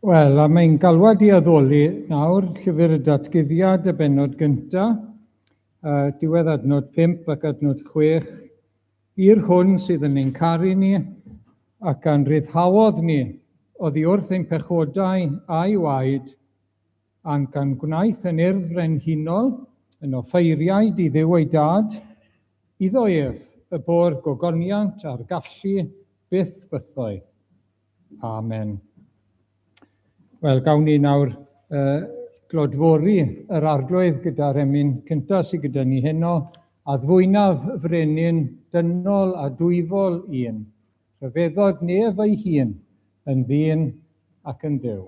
Wel, a mae'n galwad i addoli nawr, llyfr y datguddiad y bennod gyntaf, diwedd adnod 5 ac adnod 6, i'r hwn sydd yn ein caru ni ac yn ryddhawodd ni, oddi wrth ein pechodau a'i waed, ac gan gwnaeth yn urdd frenhinol, yn offeiriaid i Dduw ei Dad, iddo ef y bo'r gogoniant a'r gallu byth bythoedd. Amen. Wel, gawn ni nawr glodfori yr arglwydd gyda'r emyn cyntaf sydd gyda ni heno, a ddwynaf frenin dynol a dwyfol un, rhyfeddod nef ei hun yn ddyn ac yn Dduw.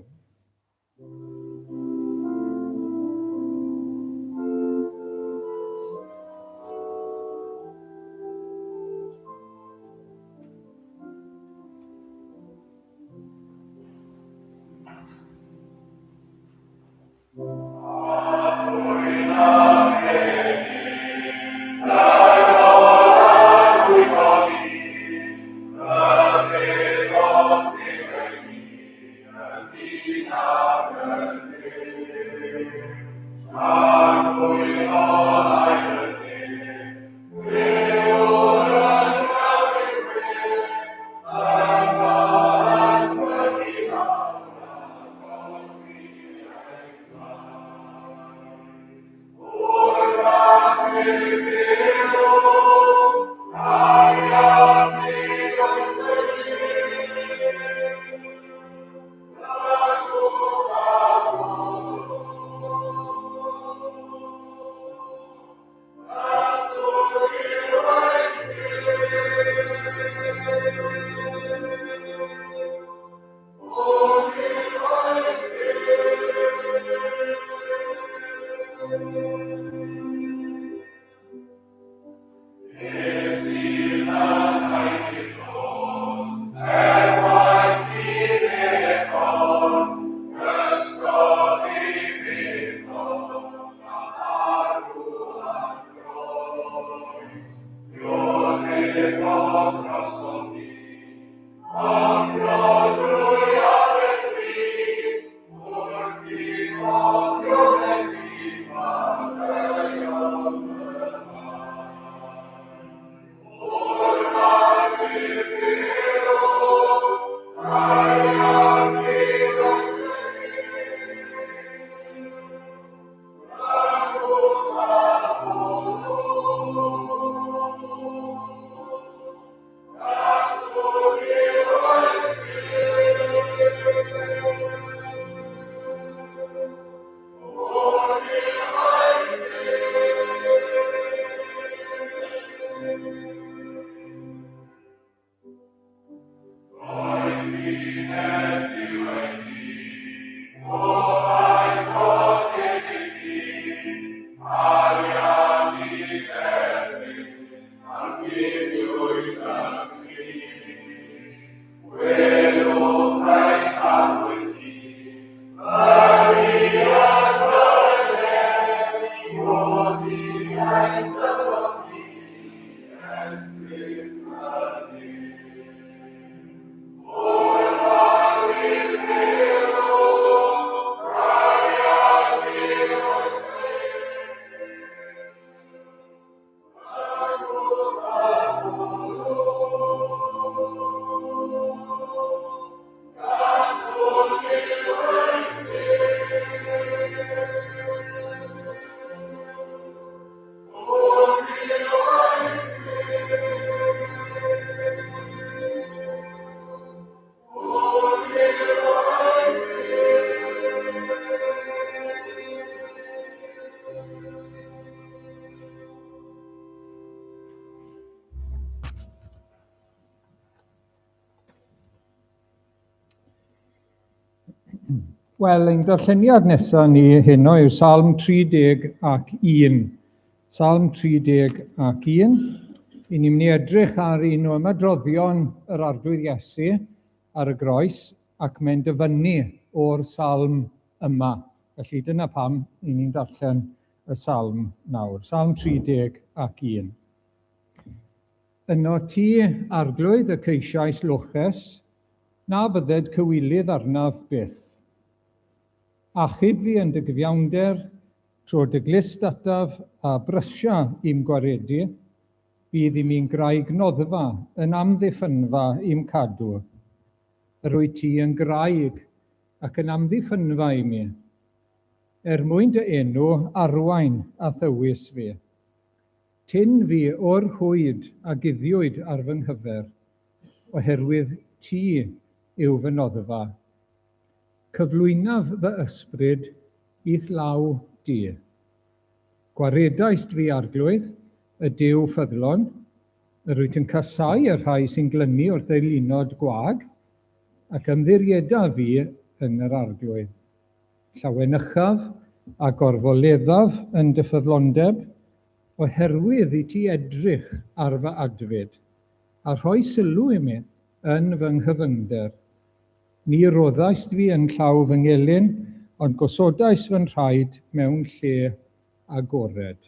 Wel, ein darlleniad nesaf ni heno yw Salm 30 ac 1. Salm 30 ac 1. I ni'n mynd i edrych ar un o ymadroddion yr arglwydd Iesu ar y groes ac mae'n dyfynnu o'r salm yma. Felly dyna pam i ni'n darllen y salm nawr. Salm 30 ac 1. Yno ti arglwydd y ceisiais loches, na fydded cywilydd arnaf byth. Achub fi yn dy gyfiawnder, tro dy glist ataf a brysio i'm gwaredu, bydd i mi'n graig noddfa yn amddiffynfa i'm cadw. Yr wyt ti yn graig ac yn amddiffynfa i mi. Mwyn dy enw arwain a thywys fi. Tyn fi o'r hwyd a guddiwyd ar fy nghyfer, oherwydd ti yw fy noddfa. Cyflwynaf fy ysbryd i'th law di. Gwaredaist fi arglwydd, y Duw ffyddlon, yr wyt yn casau y rhai sy'n glynu wrth ei lunod gwag, ac ymddirieda fi yn yr arglwydd. Llawenychaf a gorfoleddaf yn dy ffyddlondeb, oherwydd i ti edrych ar fy adfyd, a rhoi sylw i mi yn fy nghyfyngder. Ni roddaist fi yn llaw fy ngelyn, ond gosodais fy nhraed mewn lle agored.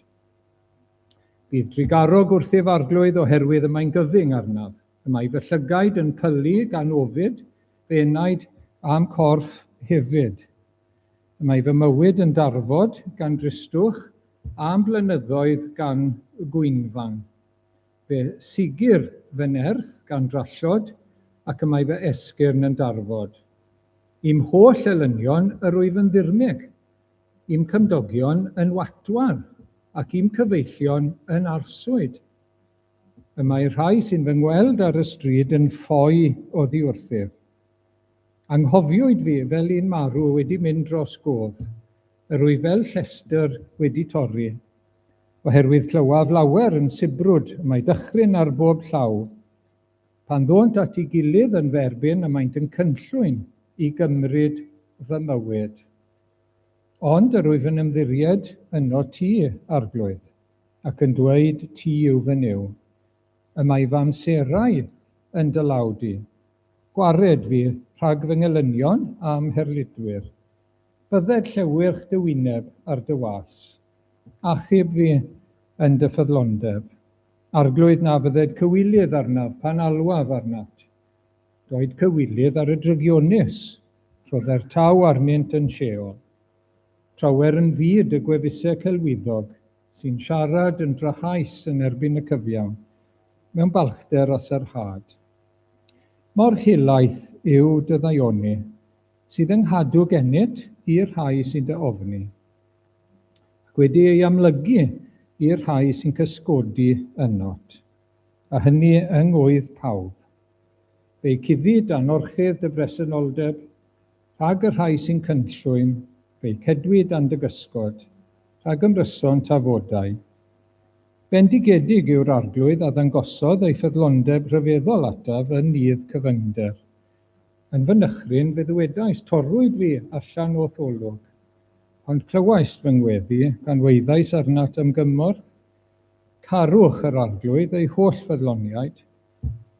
Bydd drigarog wrthif arglwydd oherwydd y mae'n gyfyng arnaf. Y mae fy llygaid yn pylu gan ofid, fe enaid am corff hefyd. Y mae fy mywyd yn darfod gan dristwch, am blynyddoedd gan gwynfang. Fe sigur fy nerth gan drallod, ac y mae fy esgyrn yn darfod. Im holl elynion yr wyf yn ddirmig, im cymdogion yn watwar, ac im cyfeillion yn arswyd. Y mae rhai sy'n fy ngweld ar y stryd yn ffoi o ddiwrthyf. Anghofiwyd fi fel un marw wedi mynd dros gof, yr wyf fel llestr wedi torri, oherwydd clywaf lawer yn sibrwd, y mae dychryn ar bob llaw. Pan ddont at ei gilydd yn ferbyn, y maent yn cynllwyn i gymryd fy mywyd. Ond yr wyf yn ymddiried yno ti, arglwydd, ac yn dweud ti yw fy niw. Y mae fy amserau yn dy law di. Gwared fi rhag fy ngelynion am herludwyr. Bydded llewyrch dy wyneb ar dy was. Achub fi yn dy ffyddlondeb. Arglwydd na fydded cywilydd arnaf pan alwaf arnat. Doed cywilydd ar y drygionus, roedd taw arnynt yn lleol. Trawer yn fyd y gwefusau celwyddog, sy'n siarad yn drahais yn erbyn y cyfiawn, mewn balchder a sarhad. Mor helaeth yw dy ddaioni, sydd yn hadw gennyt i'r rhai sy'n dy ofni. Ac wedi ei amlygu i'r rhai sy'n cysgodi ynot, a hynny yng ngwydd pawb. Fe'i cuddi dan orchydd dy bresenoldeb, rhag y rhai sy'n cynllwyn, fe'i cedwi dan dy gysgod, rhag ymryson tafodau. Bendigedig yw'r arglwydd a ddangosodd ei ffyddlondeb rhyfeddol ataf yn nydd cyfyngder. Yn fy nychryn fe ddwedais torrwyd fi allan o tholwg, ond clywais fy ngweddi gan weiddais arnat ymgymorth, carwch yr arglwydd ei holl ffyddloniaid,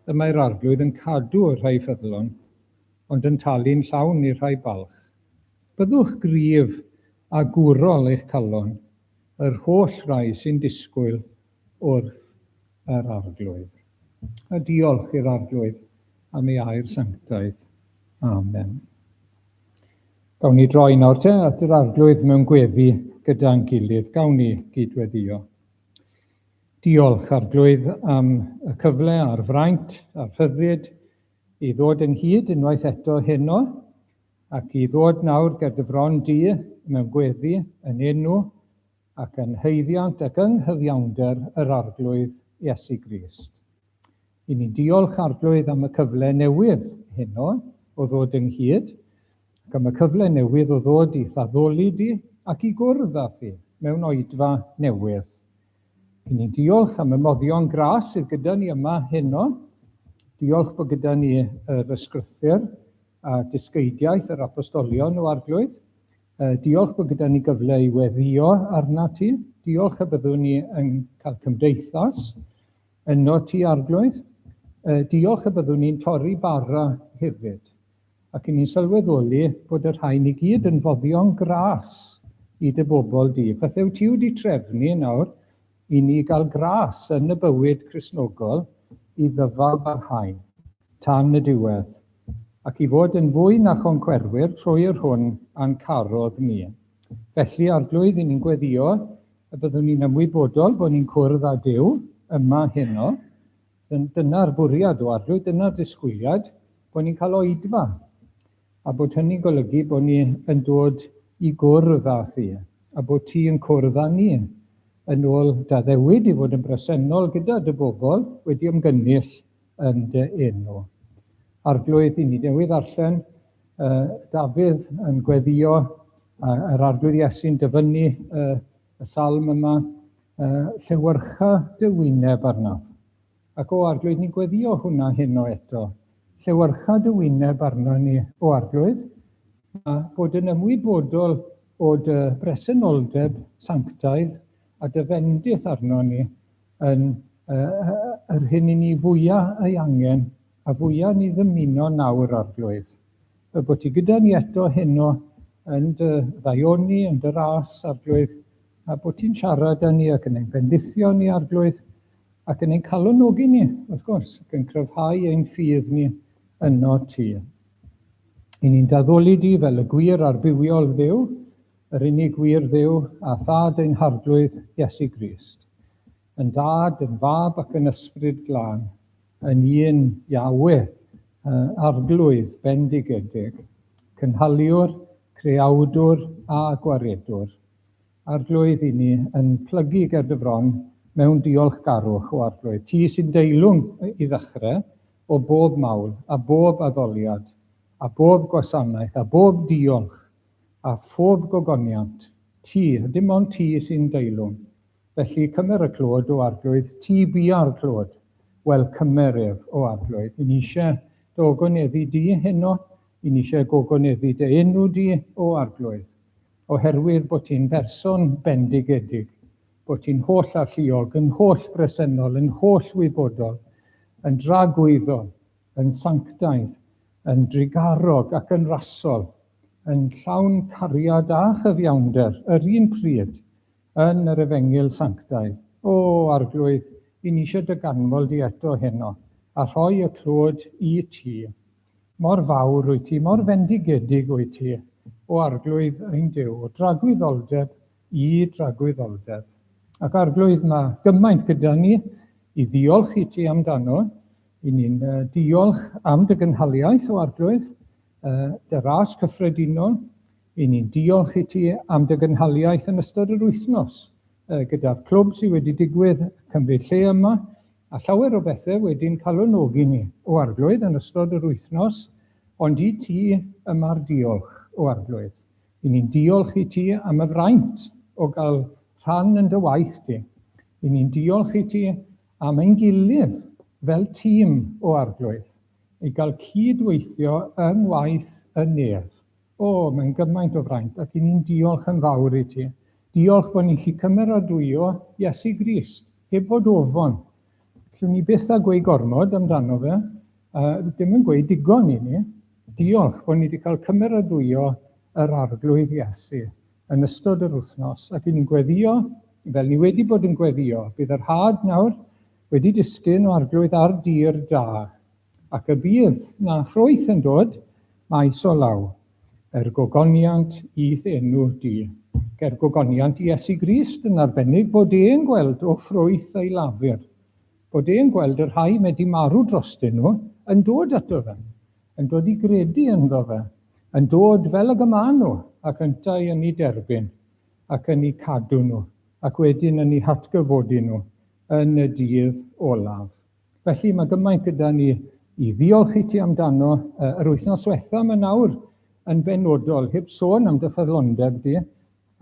y mae'r arglwydd yn cadw rhai ffyddlon, ond yn talu'n llawn i'r rhai balch. Byddwch gryf a gwrol eich calon, yr holl rai sy'n disgwyl wrth yr arglwydd. A diolch i'r arglwydd am ei air sanctaidd. Amen. Gawn ni droi nawr te at yr arglwydd mewn gweddi gyda'n gilydd. Gawn ni gydweddio. Diolch arglwydd am y cyfle a'r fraint a'r rhyddid i ddod ynghyd unwaith eto heno, ac i ddod nawr ger dy fron di mewn gweddi yn enw ac yn heiddiant ac yng nghyfiawnder yr arglwydd Iesu Grist. I ni'n diolch arglwydd am y cyfle newydd heno o ddod ynghyd, ac am y cyfle newydd o ddod i thaddoli di ac i gwrdd â thi mewn oedfa newydd. I ni'n diolch am y moddion gras sydd gyda ni yma heno. Diolch bod gyda ni yr ysgrythyr a dysgeidiaeth yr apostolion o arglwydd. Diolch bod gyda ni gyfle i weddio arna ti. Diolch y byddwn ni yn cael cymdeithas yno ti arglwydd. Diolch y byddwn ni'n torri bara hefyd. Ac i ni'n sylweddoli bod yr rhain i gyd yn foddion gras i dy bobl di. Pethau ti wedi trefnu nawr i ni gael gras yn y bywyd Cristnogol i ddyfal barhain tan y diwedd. ac i fod yn fwy na choncwerwyr trwy'r hwn a'n carodd ni. Felly arglwydd i ni'n gweddio y byddwn ni'n ymwybodol bod ni'n cwrdd â Duw yma heno. Dyna'r bwriad o arglwydd, dyna'r disgwyliad, bod ni'n cael oedfa. A bod hynny'n golygu bod ni yn dod i gwrdd â thi, a bod ti yn cwrdd â ni yn ôl daddewid i fod yn bresennol gyda dy bobl wedi ymgynnull yn dy enw. Arglwydd i ni newydd ddarllen Dafydd yn gweddio yr arglwydd Iesu'n dyfynnu y salm yma, llewyrcha dy wyneb arnaf. Ac o arglwydd ni'n gweddio hwnna heno eto. Llewyrcha dy wyneb arno ni o arglwydd, a bod yn ymwybodol o dy bresenoldeb sanctaidd a dy fendith arno ni yn yr hyn i ni fwyaf ei angen a fwyaf ni ddymuno nawr arglwydd. Bod ti gyda ni eto heno yn dy ddaioni, yn dy ras arglwydd, a bod ti'n siarad â ni ac yn ein bendithio ni arglwydd ac yn ein calonogi ni, wrth gwrs, ac yn cryfhau ein ffydd ni yno ti. I ni'n daddoli di fel y gwir arbywiol Dduw, yr unig gwir Dduw a thad ein harglwydd Iesu Grist. Yn dad, yn fab ac yn ysbryd glân, yn un Iawe, arglwydd bendigedig, cynhaliwr, creawdwr a gwaredwr. Arglwydd i ni yn plygu ger dy fron mewn diolchgarwch o arglwydd. Ti sy'n deilwng i ddechrau o bob mawl, a bob addoliad, a bob gwasanaeth, a bob diolch, a phob gogoniant. Ti, dim ond ti sy'n deilwng. Felly cymer y clod o arglwydd, ti bia'r clod, wel cymeref o arglwydd. I ni eisiau dy ogoneddu di heno, i ni eisiau gogoneddu dy enw di o arglwydd, oherwydd bod ti'n berson bendigedig, bod ti'n holl alluog, yn holl bresennol, yn holl wybodol, yn dragwyddol, yn sanctaidd, yn drigarog ac yn rasol, yn llawn cariad a chyfiawnder, yr un pryd, yn yr efengil sanctaidd. O arglwydd, i ni eisiau dy ganmol di eto heno, a rhoi y clod i ti. Mor fawr wyt ti, mor fendigedig wyt ti, o arglwydd ein Duw, o dragwyddoldeb i dragwyddoldeb. Ac arglwydd mae gymaint gyda ni i ddiolch i ti amdano, i ni'n diolch am dy gynhaliaeth o arglwydd, dy ras cyffredinol, i ni'n diolch i ti am dy gynhaliaeth yn ystod yr wythnos, gyda'r clwb sydd wedi digwydd cymryd lle yma, a llawer o bethau wedi'n calonogi ni o arglwydd yn ystod yr wythnos, ond i ti yma'r diolch o arglwydd. I ni'n diolch i ti am y fraint o gael rhan yn dy waith ti. I ni'n diolch i ti am ein gilydd fel tîm o arglwydd, i gael cydweithio yng ngwaith y nedd. O, mae'n gymaint o fraint, ac i ni'n diolch yn fawr i ti. Diolch bod ni'n gallu cymeradwyo Iesu Grist, heb fod ofon. Llwn ni byth a gweud gormod amdano fe, dim yn gweud digon i ni. Diolch bod ni wedi cael cymeradwyo yr arglwydd Iesu yn ystod yr wythnos, ac i ni'n gweddio, fel ni wedi bod yn gweddio, bydd yr had nawr wedi disgyn o arglwydd ar dir da, ac y bydd na ffrwyth yn dod maes o law, gogoniant i enw di. Ger gogoniant i Iesu Grist yn arbennig bod e'n gweld o ffrwyth ei lafur, bod e'n gweld yr rhai wedi marw drostyn nhw yn dod ato fe, yn dod i gredu ynddo fe, yn dod fel y gyman nhw, ac yntau yn ei derbyn, ac yn ei cadw nhw, ac wedyn yn ei hatgyfodi nhw yn y dydd olaf. Felly mae gymaint gyda ni i ddiolch i ti amdano yr wythnos diwetha yma nawr yn benodol, heb sôn am dy ffyddlondeb di,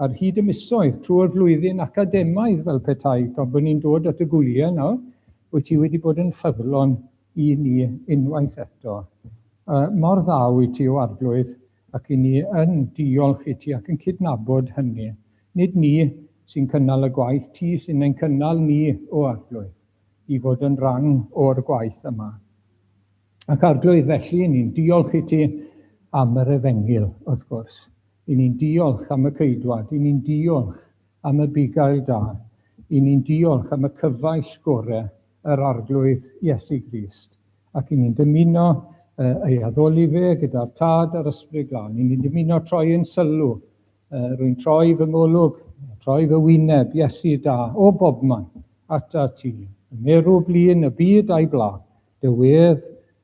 ar hyd y misoedd trwy'r flwyddyn academaidd fel petai, gan bod ni'n dod at y gwyliau nawr, wyt ti wedi bod yn ffyddlon i ni unwaith eto. Mor dda wyt ti o arglwydd, ac i ni yn diolch i ti ac yn cydnabod hynny. Nid ni sy'n cynnal y gwaith, ti sy'n ein cynnal ni o arglwydd, i fod yn rhan o'r gwaith yma. Ac arglwydd felly, ni'n diolch i ti am yr efengil, wrth gwrs. I ni'n diolch am y ceidwad, i ni'n diolch am y bugail da, i ni'n diolch am y cyfaill gorau, yr arglwydd Iesu Grist. Ac i ni'n dymuno ei addoli fe gyda'r tad a'r ysbryd glân. Ni'n dymuno troi yn sylw, rwy'n troi fy ngolwg, troi fy wyneb, Iesu da, o bobman, ata ti. Merw blin y byd a'i bla, dywedd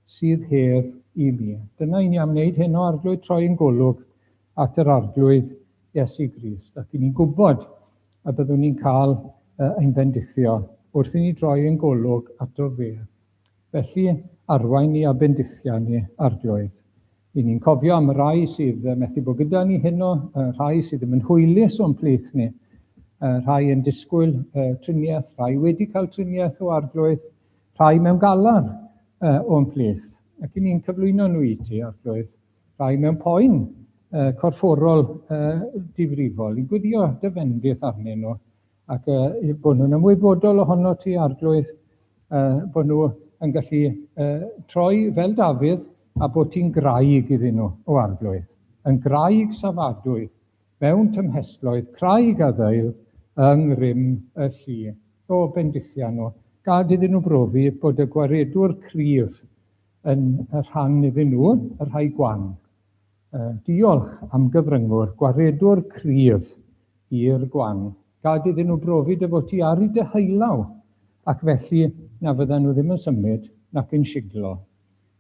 sydd hedd i mi. Dyna i ni am wneud hyn o arglwydd troi yn golwg at yr arglwydd Iesu Grist. Ac i ni'n gwybod a byddwn ni'n cael ein bendithio wrth i ni droi yn golwg ato fe. Felly, arwain ni a bendithio ni arglwydd. I ni'n cofio am y rai sydd methu bod gyda ni heno, rhai sydd ddim yn hwylus o'n plith ni, rhai yn disgwyl triniaeth, rhai wedi cael triniaeth o arglwydd, rhai mewn galar o'n plith. Ac i ni'n cyflwyno nhw i ti arglwydd, rhai mewn poen corfforol difrifol. I'n gwyddio dyfendith arnyn nhw, ac bod nhw'n ymwybodol ohono ti arglwydd, bod nhw yn gallu troi fel Dafydd a bod ti'n graig iddyn nhw o arglwydd. Yn graig safadwy, mewn tymhesloedd, craig a ddeil, yng ngrym y llu. O bendithia nhw, gad iddyn nhw brofi bod y gwaredwr cryf yn y rhan iddyn nhw, y rhai gwan. Diolch am gyfryngwr, gwaredwr cryf i'r gwan. Gad iddyn nhw brofi dy fod ti ar ei dyheilaw, ac felly na fyddan nhw ddim yn symud nac yn siglo.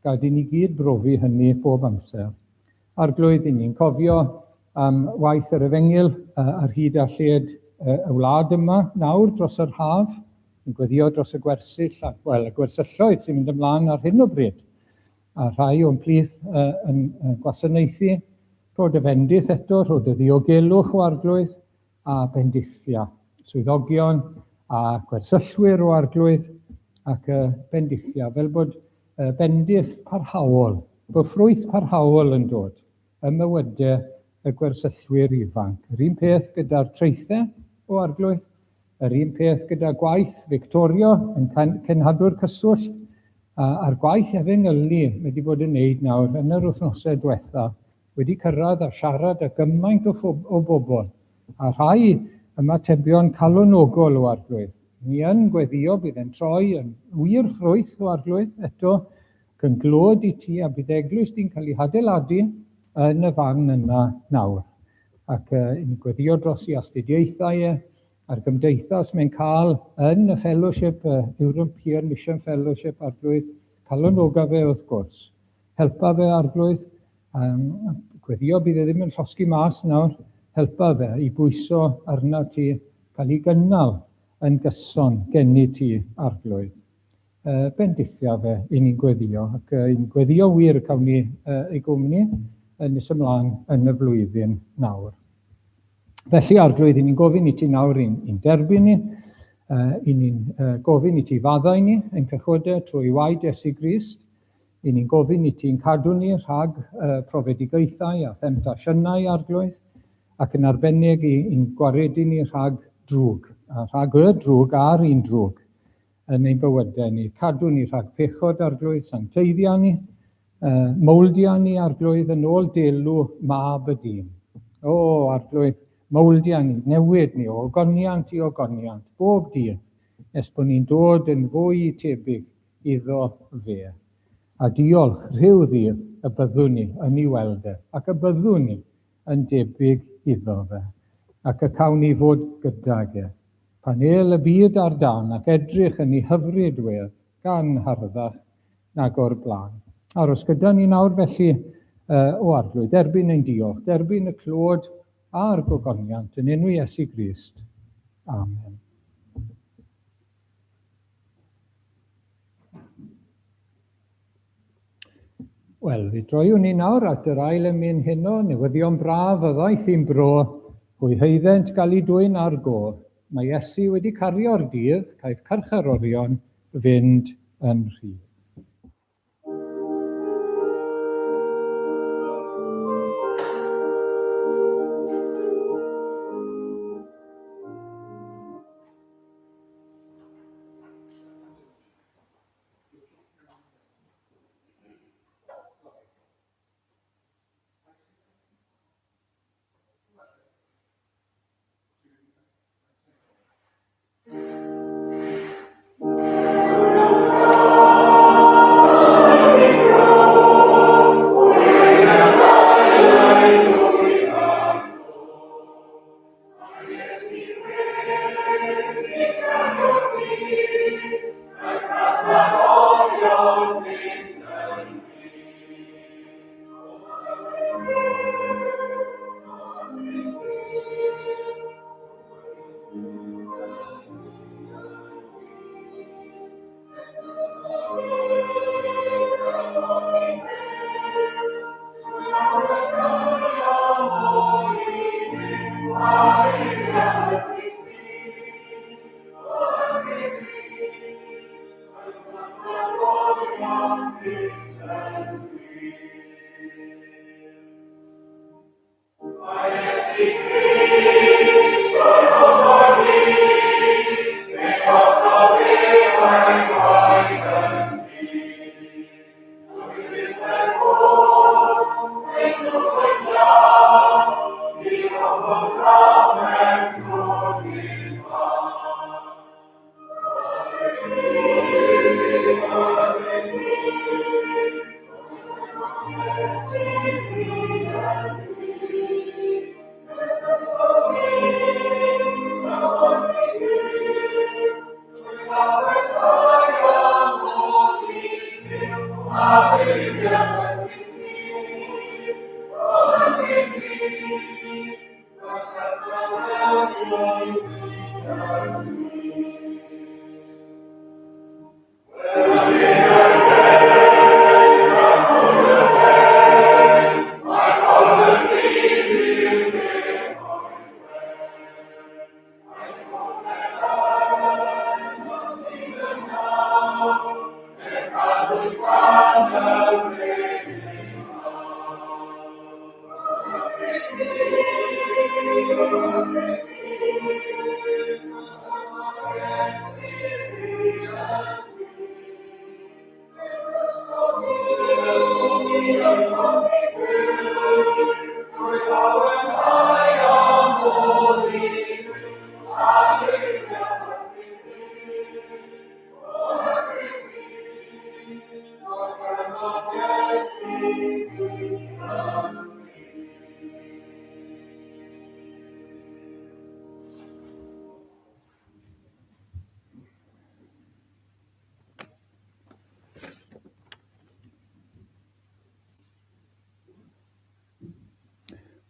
Gad i ni gyd brofi hynny bob amser. Arglwydd i ni'n cofio am waith yr Efengil ar hyd a lled y wlad yma nawr dros yr haf, yn gweddio dros y gwersyll, y gwersylloedd sy'n mynd ymlaen ar hyn o bryd. A rhai o'n plith yn gwasanaethu, rhod y fendith eto, rhod y ddiogelwch o arglwydd a bendithia. Swyddogion a gwersyllwyr o arglwydd ac bendithia, fel bod bendith parhaol, bod ffrwyth parhaol yn dod, ymywydau y gwersyllwyr ifanc. Yr un peth gyda'r treithau o arglwydd, yr un peth gyda gwaith Victoria yn cenhadwr cyswllt, a'r gwaith efengylu wedi bod yn wneud nawr yn yr wythnosau diwetha, wedi cyrraedd a siarad â gymaint o bobl, a rhai ymatebion calonogol o arglwydd. Ni yn gweddio bydd yn troi yn wir ffrwyth o arglwydd, eto cynglod i ti a bydd eglwys di'n cael ei hadeiladu yn y fan yna nawr. Ac ni'n gweddio dros i astudiaethau a'r gymdeithas mae'n cael yn y fellowship, European Mission Fellowship arglwydd, calonoga fe wrth gwrs. Helpa fe arglwydd, gweddio bydd e ddim yn llosgi mas nawr, helpa fe i bwyso arna ti cael ei gynnal yn gyson geni ti arglwydd. Bendithia fe i ni'n gweddio, ac i'n gweddio wir cawn ni ei gwmni yn nes ymlaen yn y flwyddyn nawr. Felly arglwydd, i ni'n gofyn i ti nawr i'n derbyn ni, i ni'n gofyn i ti faddau ni, ein cychwydau trwy waed Iesu Grist, i ni'n gofyn i ti'n cadw ni rhag profedigaethau a themtasiynau arglwydd, ac yn arbennig i'n gwaredu ni rhag drwg, a rhag y drwg a'r un drwg yn ein bywydau ni. Cadw ni rhag pechod arglwydd, sancteiddia ni, mowldia ni arglwydd yn ôl delw mab y dyn. O arglwydd, mowldia ni, newid ni o ogoniant i ogoniant, bob dydd, nes bod ni'n dod yn fwy tebyg iddo fe. A diolch rhyw ddydd y byddwn ni yn ei weld e, ac y byddwn ni yn debyg iddo fe, ac y cawn ni fod gydag e. Pan el y byd ar dan ac edrych yn ei hyfryd wedd, gan harddach nag o'r blaen. Aros gyda ni nawr felly o arglwydd, derbyn ein diolch, derbyn y clod a'r gogoniant yn enw Iesu Grist. Amen. Wel, fi droiwn ni nawr at yr ail emyn heno, newyddion braf y ddaeth i'n bro, hwy heiddent gael ei dwyn ar go. Mae Iesu wedi cario'r dydd, caiff carcharorion fynd yn rhydd.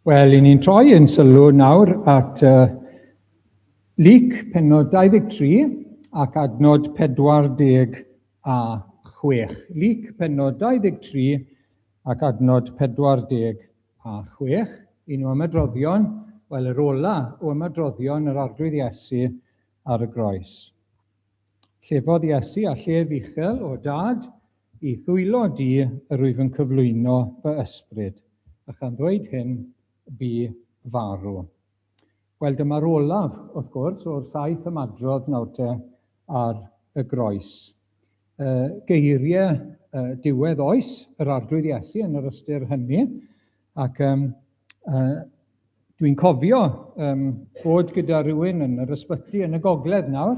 Wel, 'y ni'n troi yn sylw nawr at Luc pennod 23 ac adnod 46. Luc pennod 23 ac adnod 46. Un o ymadroddion, wel yr ola o ymadroddion yr arglwydd Iesu ar y groes. Llefodd Iesu a llef uchel o dad i ddwylo di yr wyf yn cyflwyno fy ysbryd, a chan ddweud hyn bu farw. Wel, dyma'r olaf, wrth gwrs, o'r 7 ymadrodd nawr te ar y groes. Geiriau diwedd oes yr arglwydd Iesu yn yr ystyr hynny, ac dwi'n cofio bod gyda rhywun yn yr ysbyty yn y gogledd nawr,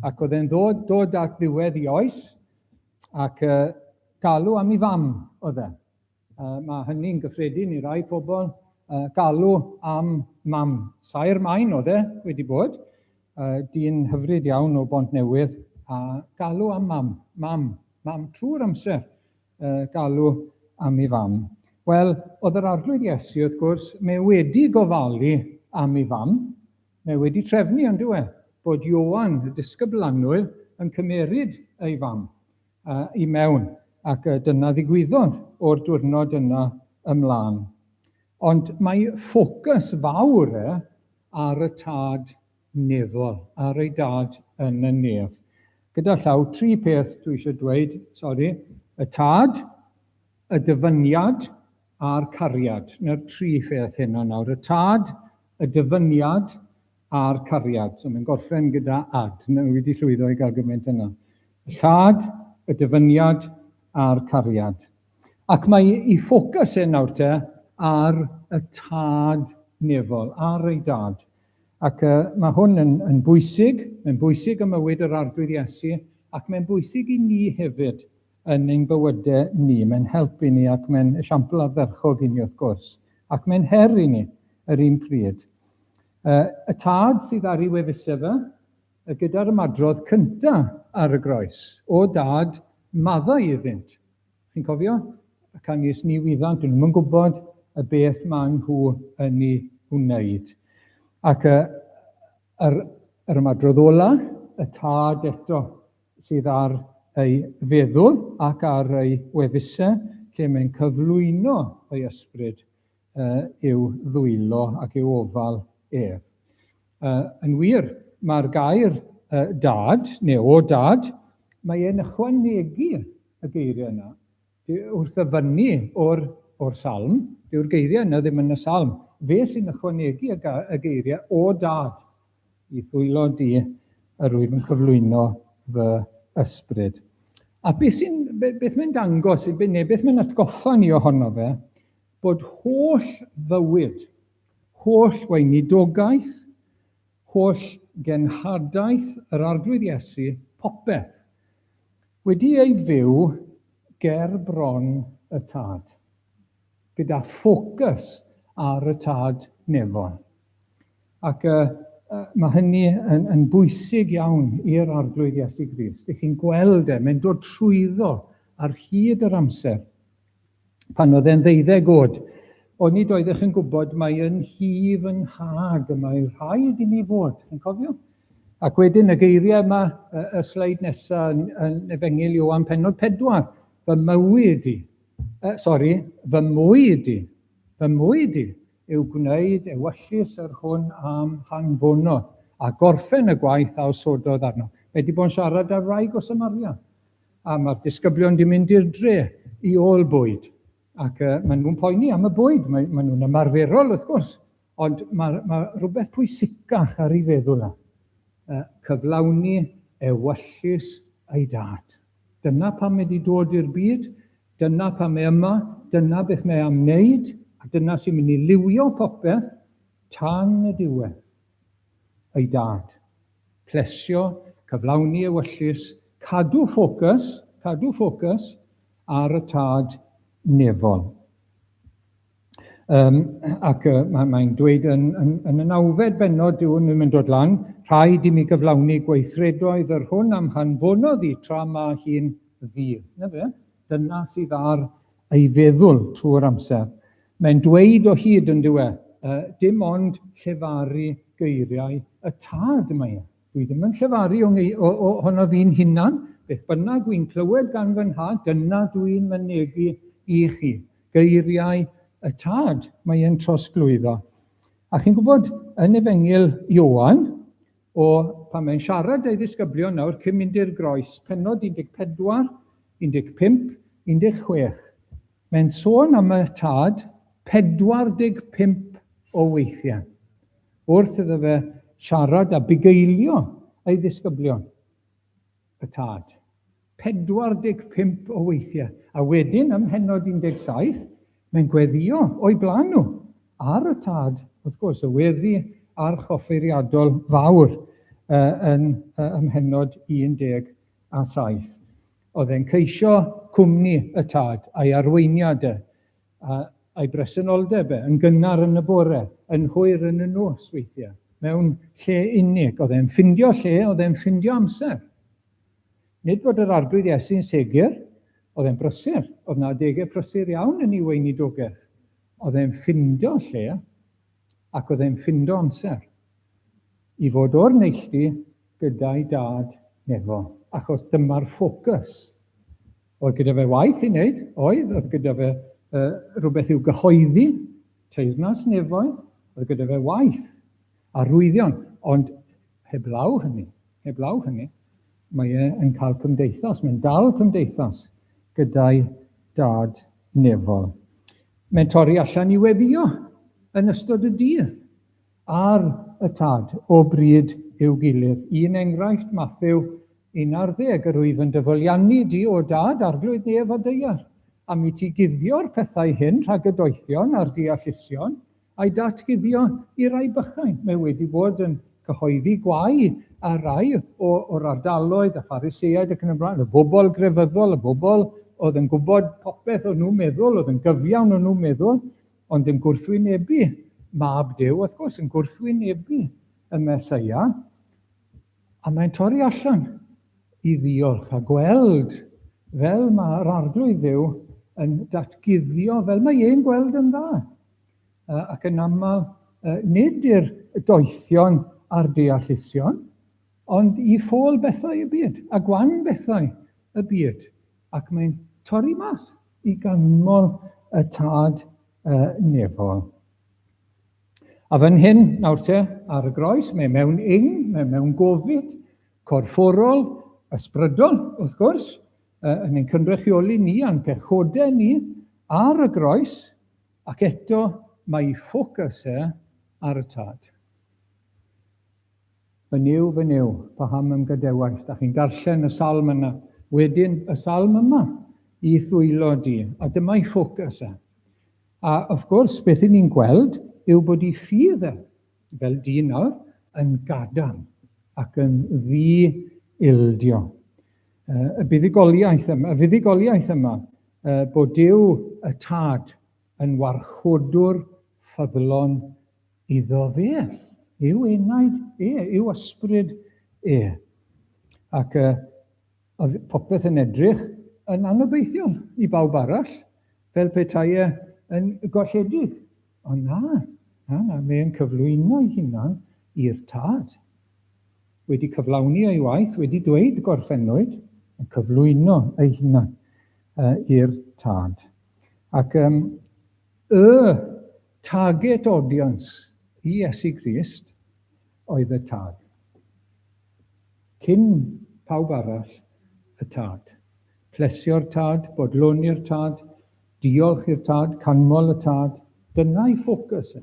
ac oedd e'n dod at ddiwedd i oes, ac galw am ei fam oedd e. Mae hynny'n gyffredin i rai pobl, galw am mam. Sair maen oedd e wedi bod, dyn hyfryd iawn o Bontnewydd, a galw am mam trwy'r amser, galw am ei fam. Wel, oedd yr arglwydd Iesu, wrth gwrs, mae wedi gofalu am ei fam, mae wedi trefnu yn dywe, bod Ioan, y disgyblanwyr, yn cymeryd ei fam i mewn, ac dyna ddigwyddodd o'r diwrnod yna ymlaen. Ond mae ffocws fawr ar y tad nefol, ar ei dad yn y nef. Gyda llaw 3 peth dwi eisiau dweud, y tad, y dyfyniad a'r cariad. Na'r 3 peth hynna nawr. Y tad, y dyfyniad a'r cariad. So mae'n gorffen gyda ad. Wedi llwyddo i gael gymaint yna. Y tad, y dyfyniad a'r cariad. Ac mae ei ffocws nawr te ar y tad nefol, ar ei dad. Ac mae hwn yn bwysig, mae'n bwysig ym mywyd yr arglwydd Iesu, ac mae'n bwysig i ni hefyd yn ein bywydau ni. Mae'n helpu ni ac mae'n esiampl ardderchog i ni wrth gwrs. Ac mae'n her i ni yr un pryd. Y tad sydd ar ei wefusau fe, gyda'r ymadrodd cynta ar y groes, o dad maddau iddynt. Chi'n cofio? Ac anies ni wyddant, dwi'n ddim yn gwybod y beth maen nhw yn ei wneud. Ac yr ymadrodd ola, y tad eto sydd ar ei feddwl ac ar ei wefusau, lle mae'n cyflwyno ei ysbryd i'w ddwylo ac i'w ofal ef. Yn wir, mae'r gair dad, neu o dad, mae e'n ychwanegu y geiriau yna. Wrth ddyfynnu o'r salm, dyw'r geiriau yna ddim yn y salm. Fe sy'n ychwanegu y geiriau o dad i ddwylo di yr wyf yn cyflwyno fy ysbryd. A beth mae'n dangos, beth mae'n atgoffa ni ohono fe, bod holl fywyd, holl weinidogaeth, holl genhadaeth yr arglwydd Iesu, popeth, wedi ei fyw ger bron y tad, gyda ffocws ar y tad nefon. Ac mae hynny yn bwysig iawn i'r arglwydd Iesu Grist. Ych chi'n gweld mae'n dod trwyddo ar hyd yr amser. Pan oedd e'n 12 oed, ond nid oeddech yn gwybod mae yn hif yn had y mae rhaid i ni fod. Chi'n cofio? Ac wedyn y geiriau yma, y sleid nesaf yn Efengyl Ioan pennod 4, fy mywyd i, fy mwyd i yw gwneud ewyllus yr hwn am hanfonodd a gorffen y gwaith a osododd arno. Fe wedi bod yn siarad ar wraig o Samaria. A mae'r disgyblion wedi mynd i'r dre i ôl bwyd. Ac maen nhw'n poeni am y bwyd. Maen nhw'n ymarferol wrth gwrs. Ond mae rhywbeth pwysicach ar ei feddwl. Cyflawni ewyllus ei dad. Dyna pam wedi dod i'r byd. Dyna pam mae yma. Dyna beth mae am wneud. A dyna sy'n mynd i liwio popeth tan y diwedd. Ei dad. Plesio, cyflawni ewyllus, cadw ffocws ar y tad nefol. Ac mae'n dweud yn y 9fed bennod, dwi'n mynd dod lan, rhaid i mi gyflawni gweithredoedd yr hwn am hanfonodd i tra mae hi'n ddydd. Dyna sydd ar ei feddwl trwy'r amser. Mae'n dweud o hyd yn diwedd, dim ond llefaru geiriau y tad yma. Dwi ddim yn llefaru ohono fi'n hunan, beth bynnag dwi'n clywed gan fy nhad, dyna dwi'n mynegu i chi. Geiriau y tad mae'n trosglwyddo. A chi'n gwybod, yn Efengyl Ioan, pan mae'n siarad ei ddisgyblion nawr, cyn mynd i'r groes, pennod 14, 15, 16, mae'n sôn am y tad 45 o weithiau. Wrth iddo fe siarad a bugeilio ei ddisgyblion. Y tad. 45 o weithiau. A wedyn, ym mhennod 17, mae'n gweddio o'i blaen nhw ar y tad, wrth gwrs, y weddi a'r choffeiriadol fawr yn mhennod 17. Oedd e'n ceisio cwmni y tad a'i arweiniadau, a'i bresenoldeb yn gynnar yn y bore, yn hwyr yn y nos weithiau, mewn lle unig. Oedd e'n ffindio lle, oedd e'n ffindio amser. Nid bod yr arglwydd Iesu'n segur, oedd e'n brysur. Oedd na adegau prysur iawn yn ei weinidogaeth. Oedd e'n ffindio lle, ac oedd e'n ffindio amser. I fod o'r neilltu gyda'i dad nefo. Achos dyma'r ffocws. Oedd gyda fe waith i wneud, oedd gyda fe rhywbeth i'w gyhoeddi, teyrnas nefoedd, oedd gyda fe waith, arwyddion, ond heblaw hynny, mae e'n cael cymdeithas, mae'n dal cymdeithas gyda'i dad nefol. Mae'n torri allan i weddio yn ystod y dydd ar y tad o bryd i'w gilydd. Un enghraifft, Mathew 11, yr wyf yn dyfoliannu di o dad arglwydd nef a deiar. A mi ti guddio'r pethau hyn rhag y doethion a'r deallusion, a'i datguddio i rai bychain. Mae wedi bod yn cyhoeddi gwau a rai o'r ardaloedd, a Phariseaid ac yn y blaen, y bobl grefyddol, y bobl oedd yn gwybod popeth o'n nhw'n meddwl, oedd yn gyfiawn o'n nhw'n meddwl, ond yn gwrthwynebu mab Duw, wrth gwrs, yn gwrthwynebu y Meseia, a mae'n torri allan i ddiolch a gweld fel mae'r arglwydd Dduw yn datguddio, fel mae e'n gweld yn dda, ac yn aml nid i'r doethion a'r deallusion, ond i ffôl bethau y byd, a gwan bethau y byd. Ac mae'n torri mas i ganmol y tad nefol. A fan hyn, nawr te, ar y groes, mae mewn mae mewn gofid, corfforol, ysbrydol, wrth gwrs, yn ein cynrychioli ni a'n pechodau ni ar y groes, ac eto mae ffocws ar y tad. Fy niw, paham am gadewaith. Da chi'n darllen y salm yna. Wedyn y salm yma i ddwylo di. A dyma'i ffocws A wrth gwrs, beth i ni'n gweld yw bod I ffydd fel di nawr, yn gadarn ac yn ddi-ildio. Y fuddugoliaeth yma, bod Duw y tad yn warchodwr ffyddlon iddo fe. Yw enaid yw ysbryd Ac oedd popeth yn edrych yn anobeithiol I bawb arall, fel petai yn golledig. Ond na, mae'n cyflwyno ei hunan i'r tad. Wedi cyflawni ei waith, wedi dweud gorffennwyd, yn cyflwyno ei hunan i'r tad. Ac y target audience I Iesu Grist oedd y tad. Cyn pawb arall y tad. Plesio'r tad, bodloni'r tad, diolch i'r tad, canmol y tad, dyna'i ffocws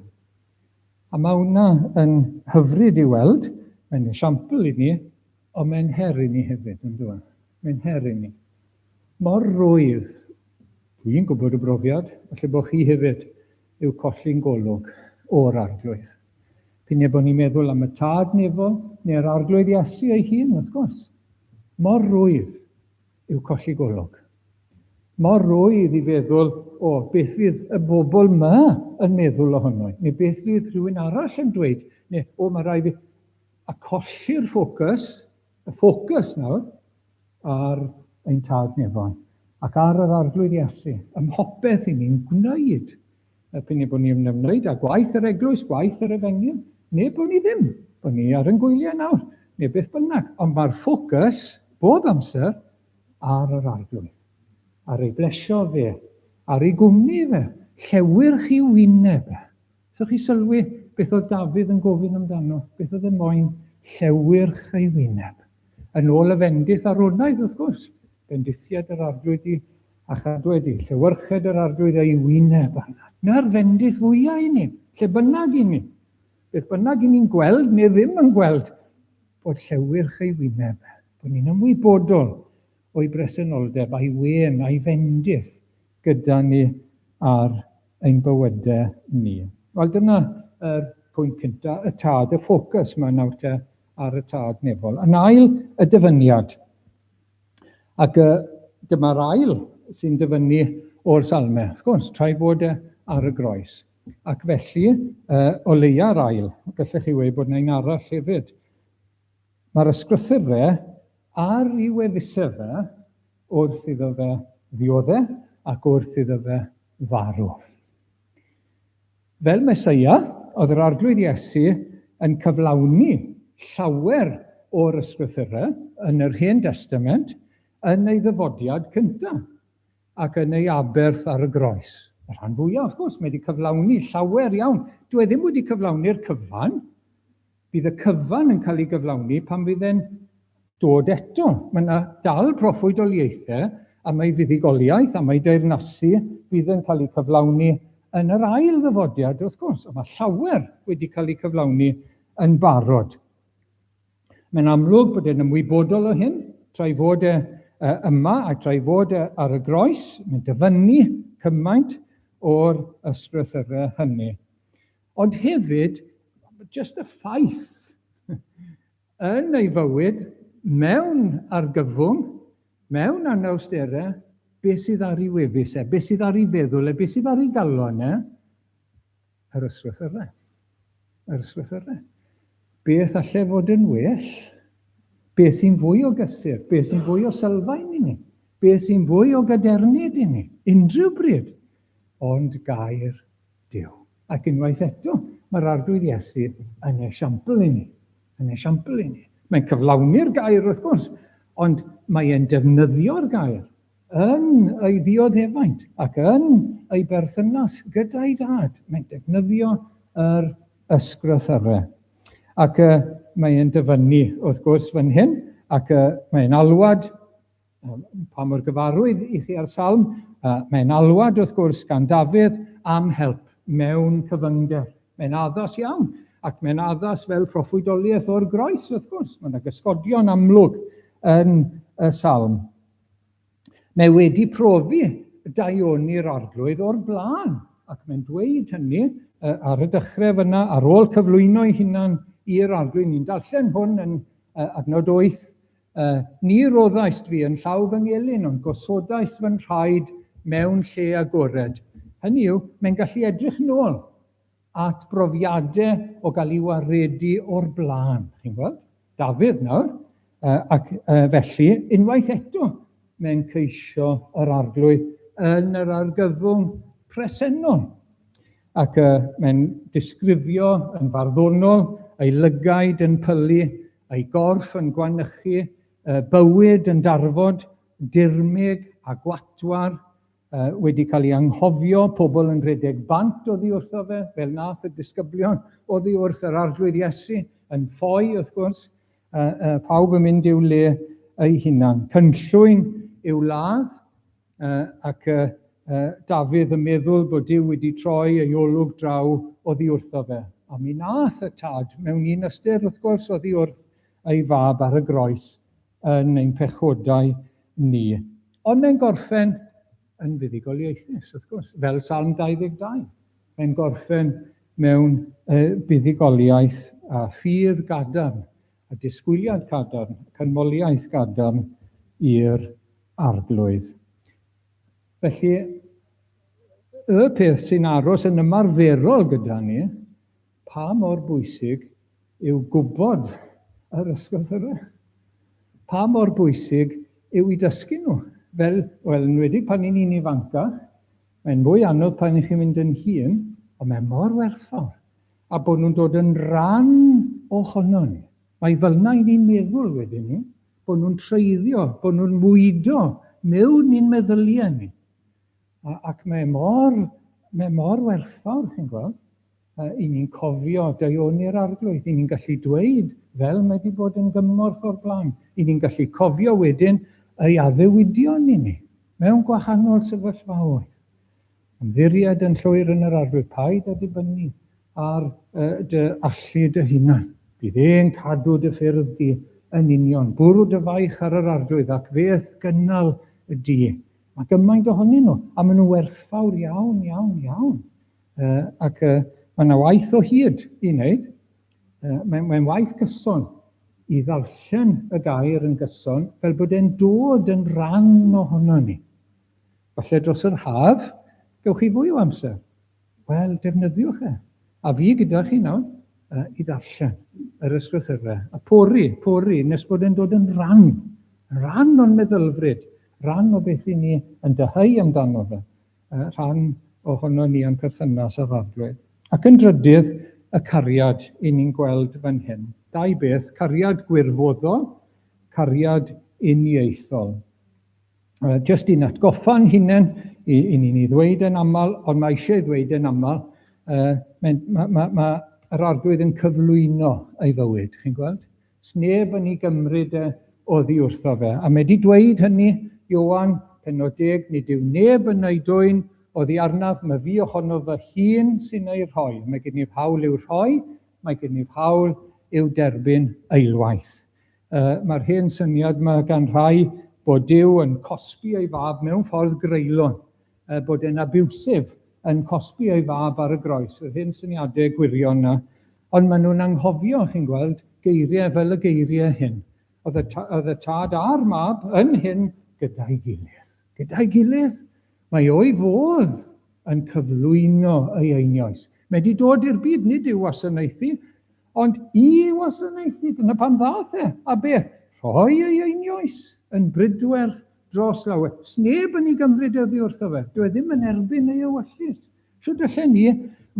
A mae hwnna yn hyfryd I weld, mae'n esiampl I ni, ond mae'n her I ni hefyd, yn dweud. Mae'n her I ni. Mor rwydd, dwi'n gwybod y brofiad, felly bod chi hefyd, yw colli'n golwg o'r arglwydd. P'un bod ni'n meddwl am y tad nefol, neu'r arglwydd Iesu ei hun, wrth gwrs. Mor rwydd yw colli golwg. Mor rwydd I feddwl, beth fydd y bobl yma yn meddwl ohono, neu beth fydd rhywun arall yn dweud, neu mae rhaid I... A colli'r ffocws, y ffocws nawr, ar ein tad nefon, ac ar yr arglwydd Iesu. Ymhopeth I ni'n gwneud, p'un bod ni'n ymwneud â gwaith yr eglwys, gwaith yr efengyl, neu bod ni ddim, bod ni ar yn gwyliau nawr, neu beth bynnag. Ond mae'r ffocws, bob amser, ar yr arglwydd. Ar ei blesio fe, ar ei gwmni fe, llewyrch I wyneb. So chi sylwi beth oedd Dafydd yn gofyn amdano, beth oedd y moyn llewyrch ei wyneb. Yn ôl y fendith aronaidd, wrth gwrs, bendithiad yr arglwydd I a chadwyd I, llewyrched yr arglwydd ei wyneb. Na'r fendith fwyaf I ni, lle bynnag I ni. Beth bynnag I ni'n gweld, neu ddim yn gweld, bod llewyrch ei wyneb. Bod ni'n ymwybodol o'i bresenoldeb, a'i wen, a'i fendith gyda ni ar ein bywydau ni. Wel, dyna pwynt cyntaf, y tad, y ffocws mae nawr te ar y tad nefol. Yn ail, y dyfyniad. Ac dyma'r ail sy'n dyfynnu o'r salmau. Wrth gwrs, trafod ar y groes. Ac felly, o leia'r ail, gallech chi weid bod na'n arall hefyd. Mae'r ysgrythurau ar ei wefusau fe wrth iddo fe ddioddau ac wrth iddo fe farw. Fel Mesaia, oedd yr arglwydd Iesu yn cyflawni llawer o'r ysgrythurau yn yr Hen Testament yn ei ddyfodiad cyntaf ac yn ei aberth ar y groes. Y rhan fwyaf, wrth gwrs, mae wedi cyflawni llawer iawn. Dwi ddim wedi cyflawni'r cyfan. Bydd y cyfan yn cael ei gyflawni pan fydd e'n dod eto. Mae yna dal proffwydoliaethau a mae fuddugoliaeth a mae deyrnasu bydd yn cael ei cyflawni yn yr ail ddyfodiad, wrth gwrs. Mae llawer wedi cael ei cyflawni yn barod. Mae'n amlwg bod e'n ymwybodol o hyn, trafod yma a trafod ar y groes. Mae'n dyfynnu cymaint o'r ysgrythurau hynny. Ond hefyd, just y ffaith yn ei fywyd, mewn argyfwng, mewn anawsterau, beth sydd ar ei wefusau, beth sydd ar ei feddwl, beth sydd ar ei galon, yr ysgrythurau. Yr ysgrythurau. Beth allai fod yn well, beth sy'n fwy o gysur, beth sy'n fwy o sylfaen I ni, beth sy'n fwy o gadernid I ni, unrhyw bryd, ond gair Duw. Ac unwaith eto, mae'r arglwydd Iesu yn esiampl i ni. Mae'n cyflawni'r gair wrth gwrs, ond mae e'n defnyddio'r gair yn ei ddioddefaint ac yn ei berthynas gyda'i dad. Mae'n defnyddio yr ysgrythurau. Ac mae'n dyfynnu wrth gwrs fan hyn, ac mae'n alwad, pa mor gyfarwydd i chi ar salm, mae'n alwad wrth gwrs gan Dafydd am help mewn cyfyngder. Mae'n addas iawn, ac mae'n addas fel proffwydoliaeth o'r groes wrth gwrs. Mae'n gysgodion amlwg yn y salm. Mae wedi profi daioni'r arglwydd o'r blaen, ac mae'n dweud hynny ar y dechrau fyna, ar ôl cyflwyno'i hunan i'r arglwydd. Ni'n darllen hwn yn adnod 8. Ni roddais fi yn llaw fy ngelyn, ond gosodais fy nhraed mewn lle agored. Hynny yw, mae'n gallu edrych nôl at brofiadau o gael ei waredu o'r blaen. Chi'n gweld? Dafydd nawr, ac felly, unwaith eto, mae'n ceisio yr arglwydd yn yr argyfwng presennol. Ac mae'n disgrifio yn farddonol ei lygaid yn pylu, ei gorff yn gwanychu, bywyd yn darfod, dirmig a gwatwar, wedi cael ei anghofio, pobl yn rhedeg bant oddi wrtho fe, fel nath y disgyblion oddi wrth yr arglwydd Iesu, yn ffoi wrth gwrs, pawb yn mynd i'w le ei hunan. Cynllwyn i'w ladd, ac Dafydd yn meddwl bod Duw wedi troi ei olwg draw oddi wrtho fe. A mi nath y tad mewn un ystyr wrth gwrs oddi wrth ei fab ar y groes yn ein pechodau ni. Ond mae'n gorffen yn fuddugoliaethus wrth gwrs, fel Salm 22. Mae'n gorffen mewn buddugoliaeth a ffydd gadarn, a disgwyliad gadarn, cynmoliaeth gadarn i'r arglwydd. Felly, y peth sy'n aros yn ymarferol gyda ni, pa mor bwysig yw gwybod yr ysgrythurau. Pa mor bwysig yw i dysgu nhw. Wel, yn wedi pan ni'n un ifancach, mae'n fwy anodd pan i chi'n mynd yn hŷn, ond mae'n mor werthfawr. A bod nhw'n dod yn rhan ohono ni. Mae fel na i ni'n meddwl wedyn ni, bod nhw'n treiddio, bod nhw'n mwydo mewn i'n meddyliau ni. Ac mae mor werthfawr, chi'n gweld, i ni'n cofio daioni'r arglwydd, i ni'n gallu dweud, fel mae wedi bod yn gymorth o'r blaen, i ni'n gallu cofio wedyn ei addewidion i ni, mewn gwahanol sefyllfaoedd. Ymddiried yn llwyr yn yr arglwydd, paid a dibynnu ar dy allu dy hunan. Bydd e'n cadw dy ffyrdd di yn union. Bwrw dy faich ar yr arglwydd ac feth gynnal y di. Mae gymaint ohonyn nhw, a maen nhw werthfawr iawn. Ac mae yna waith o hyd i wneud. Mae'n waith gyson i ddarllen y gair yn gyson fel bod e'n dod yn rhan ohono ni. Falle dros yr haf, gewch chi fwy o amser. Wel, defnyddiwch e. A fi gyda chi nawr i ddarllen yr ysgrythurau. A pori, nes bod e'n dod yn rhan o'n meddylfryd, rhan o beth i ni yn dyheu amdano fe, rhan ohono ni yn perthynas ar arglwydd. Ac yn drydydd, y cariad i ni'n gweld fan hyn. Dau beth, cariad gwirfoddol, cariad uniaethol. Just i'n atgoffa'n hunain, i ni'n ei ddweud yn aml, ond mae eisiau ddweud yn aml, mae'r arglwydd yn cyflwyno ei fywyd, chi'n gweld? Sneb yn ei gymryd oddi wrtho fe. A mae wedi dweud hynny, Ioan, pennod 10, nid yw neb yn ei dwyn oddi arnaf, mae fi ohono fy hun sy'n ei rhoi. Mae gen i'r hawl i'w rhoi, mae gen i'r hawl i'w derbyn eilwaith. Mae'r hen syniad mae gan rhai bod Duw yn cosbi ei fab mewn ffordd greulon, bod e'n abusive yn cosbi ei fab ar y groes, yr hen syniadau gwirion yna. Ond maen nhw'n anghofio, chi'n gweld, geiriau fel y geiriau hyn. Oedd y tad a'r mab yn hyn gyda'i gilydd. Gyda'i gilydd, mae o'i fodd yn cyflwyno ei einioes. Mae wedi dod i'r byd, nid i'w wasanaethu, ond i wasanaethu, dyna pan ddath e. A beth? Rhoi ei einioes yn brydwerth dros lawer. Sneb yn ei gymryd oddi wrtho fe. Dwi ddim yn erbyn ei ewyllus. Siwr allan ni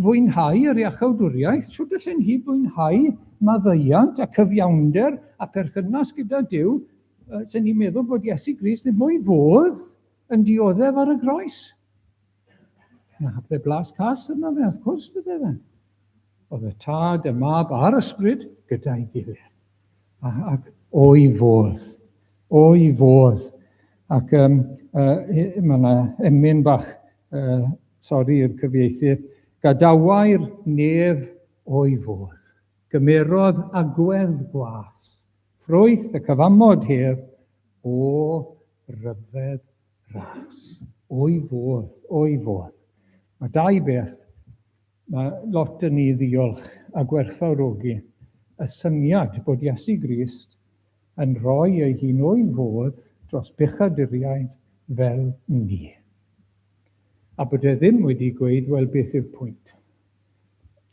fwynhau yr iachawdwriaeth, shwt allan hi fwynhau maddeuant a cyfiawnder a perthynas gyda Duw, sy'n ni'n meddwl bod Iesu Grist ddim mwy fodd yn dioddef ar y groes. Na, bydde blas cas yna fe, wrth gwrs bydde fe. Oedd y tad, y mab a'r ysbryd gyda'i gilydd. Ac o'i fodd. Ac mae yna emyn bach, sori i'r cyfieithydd, gadawai'r nef o'i fodd. Gymerodd agwedd gwas. Ffrwyth y cyfamod hef o ryfedd ras. O'i fodd. Mae dau beth, mae lot yn ei ddiolch a gwerthfawrogi y syniad bod Iesu Grist yn rhoi ei hun o'i fodd dros bechaduriaid fel ni. A bod e ddim wedi gweud, wel, beth yw'r pwynt?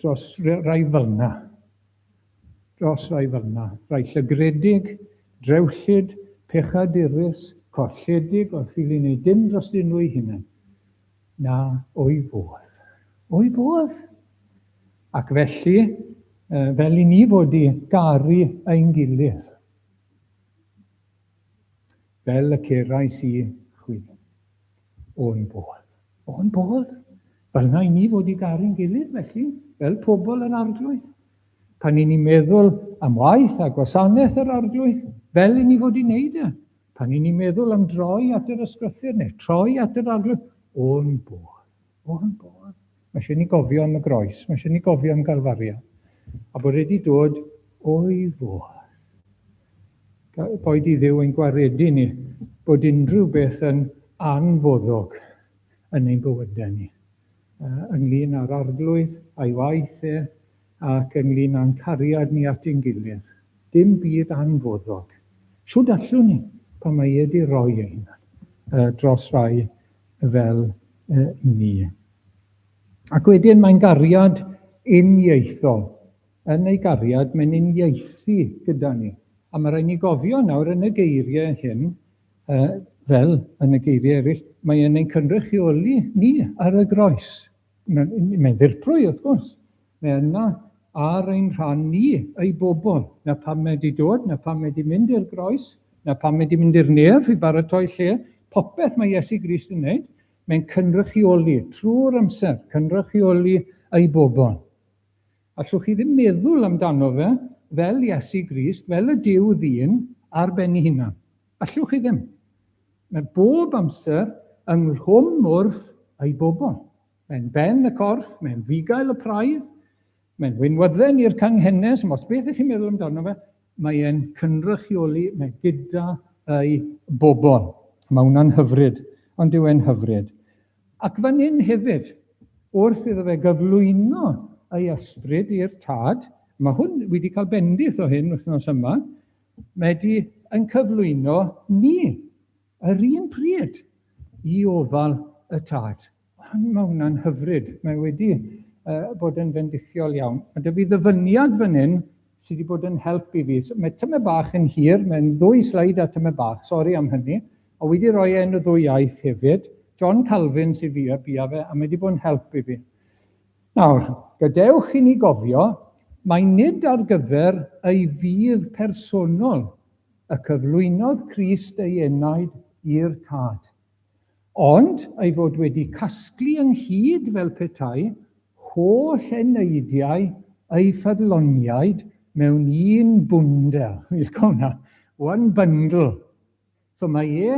Dros rai fel yna. Rai llygredig, drewllyd, pechadurus, colledig, o'r ffili wneud dim dros unrhyw hunain. Na, o'i fodd. Ac felly, fel i ni fod i garu ein gilydd, fel y cerais i chwi, o'n bodd. Fel na i ni fod i garu'n gilydd, felly, fel pobl yr arglwydd. Pan i ni'n meddwl am waith a gwasanaeth yr arglwydd, fel i ni fod i wneud e. Pan i ni'n meddwl am droi at yr ysgrythyr neu troi at yr arglwydd, o'n bodd. Mae eisiau ni gofio am y groes, mae eisiau ni gofio am Galfaria. A bod wedi dod o'i fodd. Boed i Dduw ein gwaredu ni bod unrhyw beth yn anfoddog yn ein bywydau ni. Ynglyn â'r arglwydd a'i waith ac ynglyn â'n cariad ni at ein gilydd. Dim byd anfoddog. Shwd allwn ni pan mae wedi rhoi ein dros rai fel ni. Ac wedyn mae'n gariad uniaethol. Yn ei gariad, mae'n uniaethu gyda ni. A mae rhaid ni gofio nawr yn y geiriau hyn, fel yn y geiriau eraill, mae'n ein cynrychioli ni ar y groes. Mae'n ddirprwy, wrth gwrs. Mae yna ar ein rhan ni, ei bobl. Na pam mae wedi dod, na pam mae wedi mynd i'r groes, na pam mae wedi mynd i'r nef i baratoi lle. Popeth mae Iesu Grist yn gwneud, mae'n cynrychioli trwy'r amser, cynrychioli ei bobl. Allwch chi ddim meddwl amdano fe fel Iesu Grist, fel y Duw ddyn ar ben ei hunan. Allwch chi ddim. Mae bob amser ynghlwm wrth ei bobl. Mae'n ben y corff, mae'n fugail y praidd, mae'n wynwydden i'r canghennes, os beth ych chi'n meddwl amdano fe, mae'n cynrychioli, mae gyda ei bobl. Mae hwnna'n hyfryd, ond dyw e'n hyfryd. Ac fan hyn hefyd, wrth iddo fe gyflwyno ei ysbryd i'r tad, mae hwn wedi cael bendith o hyn wythnos yma, mae wedi yn cyflwyno ni, yr un pryd, i ofal y tad. Mae hwnna'n hyfryd, mae wedi bod yn bendithiol iawn. Mae dy fi ddyfyniad fan hyn sydd wedi bod yn help i fi. Mae tyma bach yn hir, mae'n 2 sleid a tyma bach, sori am hynny, a wedi rhoi yn y 2 iaith hefyd. John Calvin sydd fi a bia fe, a mae wedi bod yn help i fi. Nawr, gadewch i ni gofio, mae nid ar gyfer ei fydd personol y cyflwynodd Crist ei enaid i'r tad. Ond ei fod wedi casglu ynghyd fel petai holl eneidiau ei ffyddloniaid mewn un bwndel. One bundle. So mae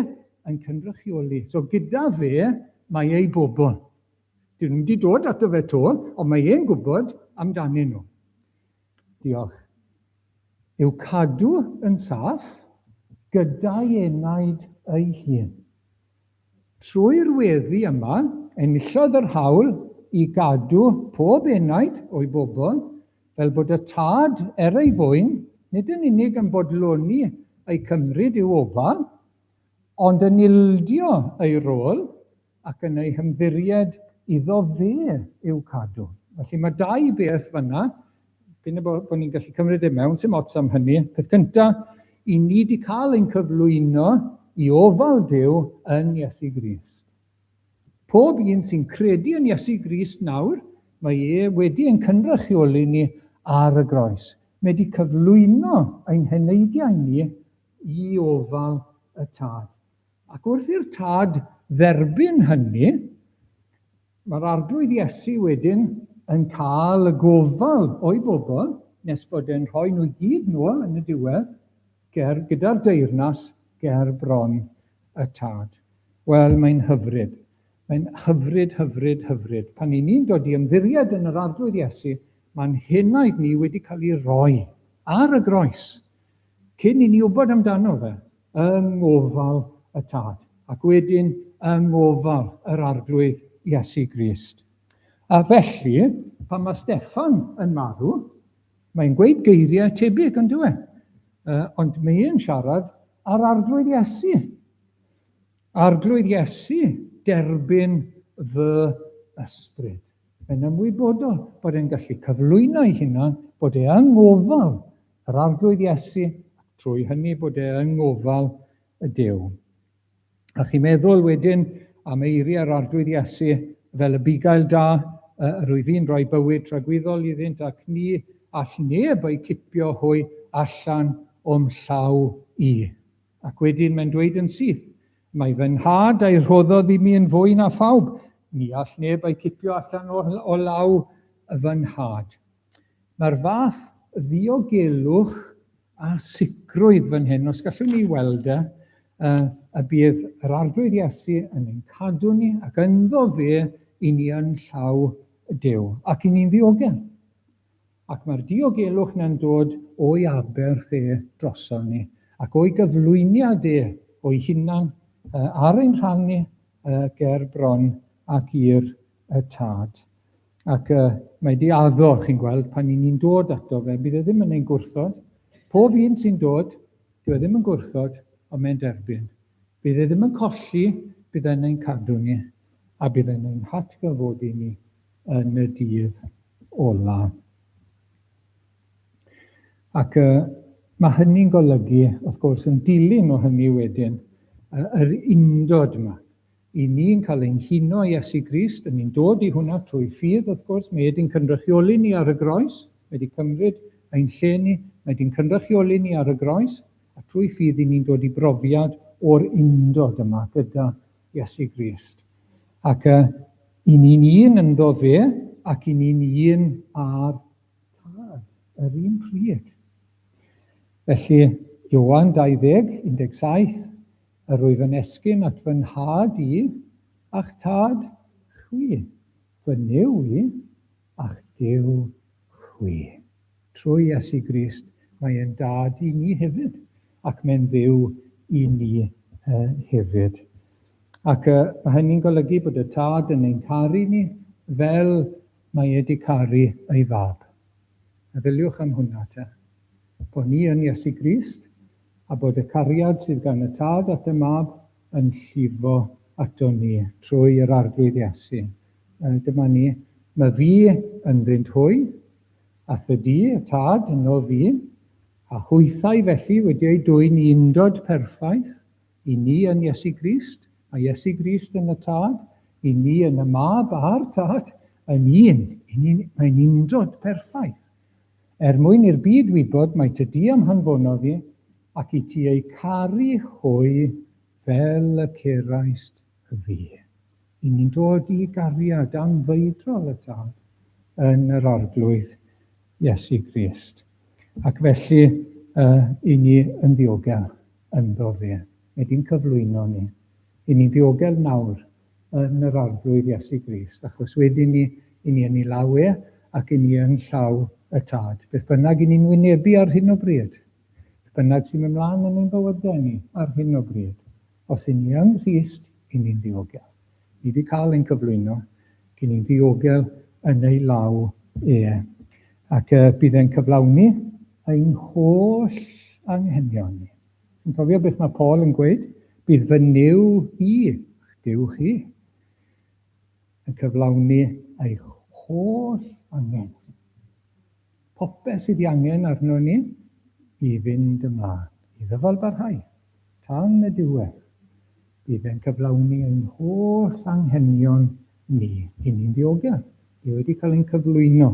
yn cynrychioli. So gyda fe, mae ei bobl. Dyn nhw wedi dod ato fe to, ond mae e'n gwybod amdanyn nhw. Diolch. Yw cadw yn saff gyda'i enaid ei hun. Trwy'r weddi yma, enillodd yr hawl i gadw pob enaid o'i bobl, fel bod y tad ei fwyn, nid yn unig yn bodloni ei cymryd i'w ofal, ond yn ildio ei rôl ac yn ei hymddiried iddo fe i'w cadw. Felly mae 2 beth fyna, bydd bod ni'n gallu cymryd e mewn, sy'n ots am hynny. Peth cyntaf, i ni wedi cael ein cyflwyno i ofal Duw yn Iesu Grist. Pob un sy'n credu yn Iesu Grist nawr, mae wedi ein cynrychioli ni ar y groes. Mae wedi cyflwyno ein heneidiau ni i ofal y tad. Ac wrth i'r tad dderbyn hynny, mae'r arglwydd Iesu wedyn yn cael y gofal o'i bobl, nes bod e'n rhoi nhw gyd nôl yn y diwedd, gyda'r deyrnas ger bron y tad. Wel, mae'n hyfryd. Mae'n hyfryd, hyfryd, hyfryd. Pan i ni'n dod i ymddiried yn yr arglwydd Iesu, mae'n henaid ni wedi cael ei roi ar y groes, cyn i ni wybod amdano fe, yng ngofal y tad, ac wedyn yng ngofal yr arglwydd Iesu Grist. A felly, pan mae Steffan yn marw, mae'n gweud geiriau tebyg yn dywe, ond mae e'n siarad ar arglwydd Iesu. Arglwydd Iesu, derbyn fy ysbryd. Mae'n ymwybodol bod e'n gallu cyflwyno ei hunan, bod e yng ngofal yr arglwydd Iesu, trwy hynny bod e yng ngofal y Duw. A chi'n meddwl wedyn am eiriau'r arglwydd Iesu fel y bugail da, rwy fi'n rhoi bywyd tragwyddol iddynt ac ni all neb ei cipio hwy allan o'm llaw i. Ac wedyn mae'n dweud yn syth, mae fy nhad a'i rhoddodd i mi yn fwy na phawb, ni all neb ei cipio allan o law fy nhad. Mae'r fath ddiogelwch a sicrwydd fan hyn, os gallwn ni weld y bydd yr arglwydd Iesu yn ein cadw ni ac ynddo fe i ni yn llaw Duw ac i ni'n ddiogel. Ac mae'r diogelwch na'n dod o'i aberth droson ni ac o'i gyflwyniad o'i hunan ar ein rhan ni ger bron ac i'r tad. Ac mae di addo, chi'n gweld, pan ni'n dod ato fe, bydd e ddim yn ein gwrthod. Pob un sy'n dod, dyw e ddim yn gwrthod, ond mae'n derbyn. Bydd e ddim yn colli, bydd e'n ein cadw ni, a bydd e'n ein hatgyfodi ni yn y dydd ola. Ac mae hynny'n golygu, wrth gwrs, yn dilyn o hynny wedyn, yr undod yma. I ni'n cael ein huno i Iesu Grist, yn ni'n dod i hwnna trwy ffydd, wrth gwrs, mae wedi'n cynrychioli ni ar y groes, mae wedi cymryd ein lle ni, mae wedi'n cynrychioli ni ar y groes, a trwy ffydd i ni'n dod i brofiad o'r undod yma gyda Iesu Grist. Ac i ni'n un ynddo fe, ac i ni'n un ar tad, yr un pryd. Felly, Ioan 20:17, yr wyf yn esgyn at fy nhad i, a'ch tad chwi, fy niw i, a'ch Duw chwi. Trwy Iesu Grist, mae e'n dad i ni hefyd, ac mae'n dduw i ni hefyd. Ac mae hynny'n golygu bod y tad yn ein caru ni fel mae wedi caru ei fab. Meddyliwch am hwnna te. Bod ni yn Iesu Grist, a bod y cariad sydd gan y tad at y mab yn llifo ato ni trwy'r arglwydd Iesu. Dyma ni, mae fi yn ddynt hwy, a thydi y tad yno fi, a hwythau felly wedi ei dwyn i undod perffaith, i ni yn Iesu Grist, a Iesu Grist yn y tad, i ni yn y mab a'r tad, yn un. Mae'n undod perffaith. Mwyn i'r byd wybod mae tydi am hanfono fi, ac i ti ei caru hwy fel y ceraist fi. I ni'n dod i gariad anfeidrol y tad yn yr arglwydd Iesu Grist. Ac felly, i ni yn ddiogel ynddo fe. Mae di'n cyflwyno ni. I ni'n ddiogel nawr yn yr arglwydd Iesu Grist, achos wedyn ni yn ei lawe ac i ni yn llaw y tad. Beth bynnag i ni'n wynebu ar hyn o bryd. Beth bynnag sy'n mynd mlaen yn ein bywydau ni ar hyn o bryd. Os i ni yn Christ, i ni'n ddiogel. Ni wedi cael ein cyflwyno, i ni'n ddiogel yn ei law Ac bydd e'n cyflawni ein holl anghenion ni. Yn cofio beth mae Paul yn gweud? Bydd fy niw i, Duw chi, yn cyflawni eich holl angen. Popeth sydd angen arno ni i fynd ymlaen, i ddyfalbarhau, tan y diwedd. Bydd e'n cyflawni ein holl anghenion ni, i ni'n ddiogel ni wedi cael ein cyflwyno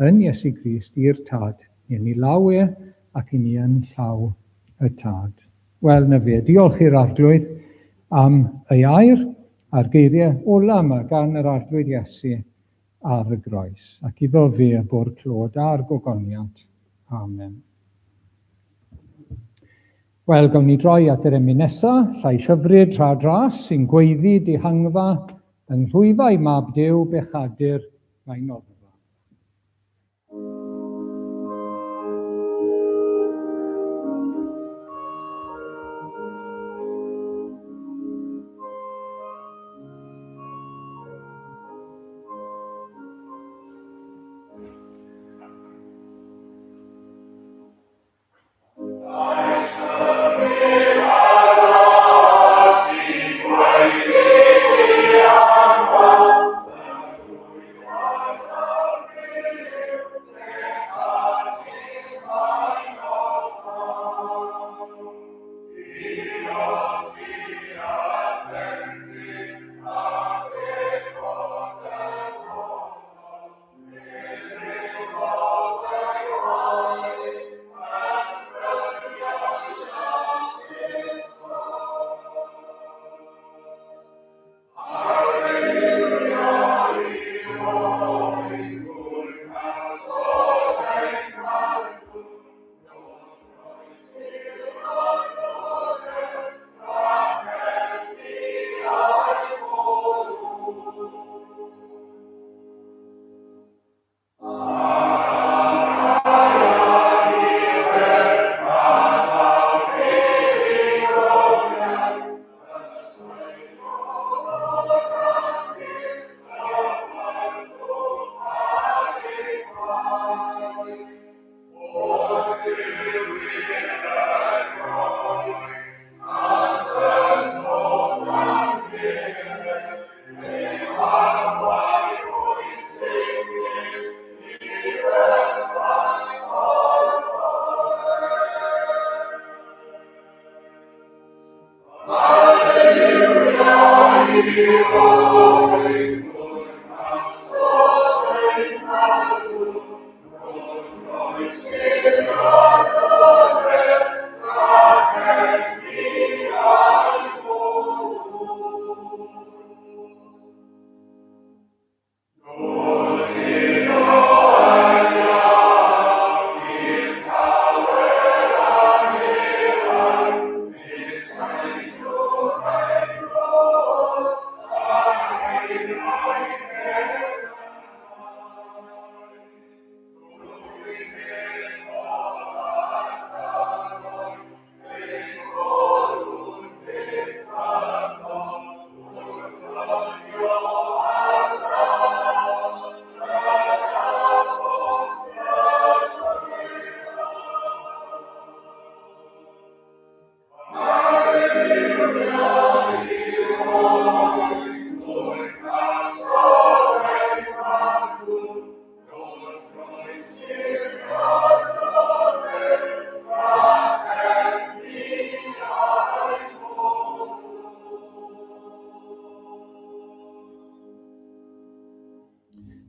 yn Iesu Grist i'r tad. Ni yn ei law ac i ni yn llaw y tad. Wel, na fe, diolch i'r arglwydd am ei air a'r geiriau ola yma gan yr arglwydd Iesu ar y groes. Ac iddo fe y bwr clod a'r gogoniant. Amen. Wel, gawn ni droi at yr emyn nesaf, llais hyfryd tra dras sy'n gweiddi dihangfa yn rhwyfau mab Duw bechadur mae'n noddfa.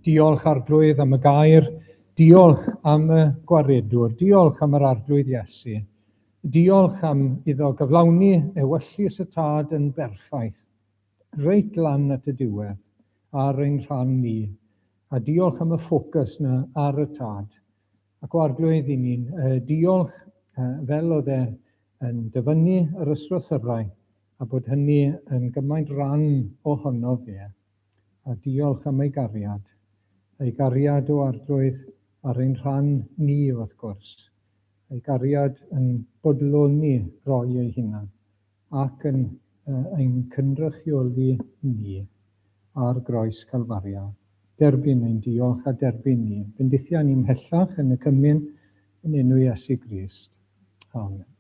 Diolch arglwydd am y gair, diolch am y gwaredwr, diolch am yr arglwydd Iesu. Diolch am iddo gyflawni ewyllus y tad yn berffaith, reit lan at y diwedd, ar ein rhan ni. A diolch am y ffocws na ar y tad. Ac o arglwydd i ni'n diolch fel oedd yn dyfynnu yr ysgrythurau, a bod hynny yn gymaint ran ohono fe. A diolch am ei gariad o arglwydd ar ein rhan ni wrth gwrs. Ei gariad yn bodloni roi ei hunan ac yn ein cynrychioli ni ar groes Calfaria. Derbyn ein diolch a derbyn ni. Bendithia ni'n mhellach yn y cymyn yn enw Iesu Grist. Amen.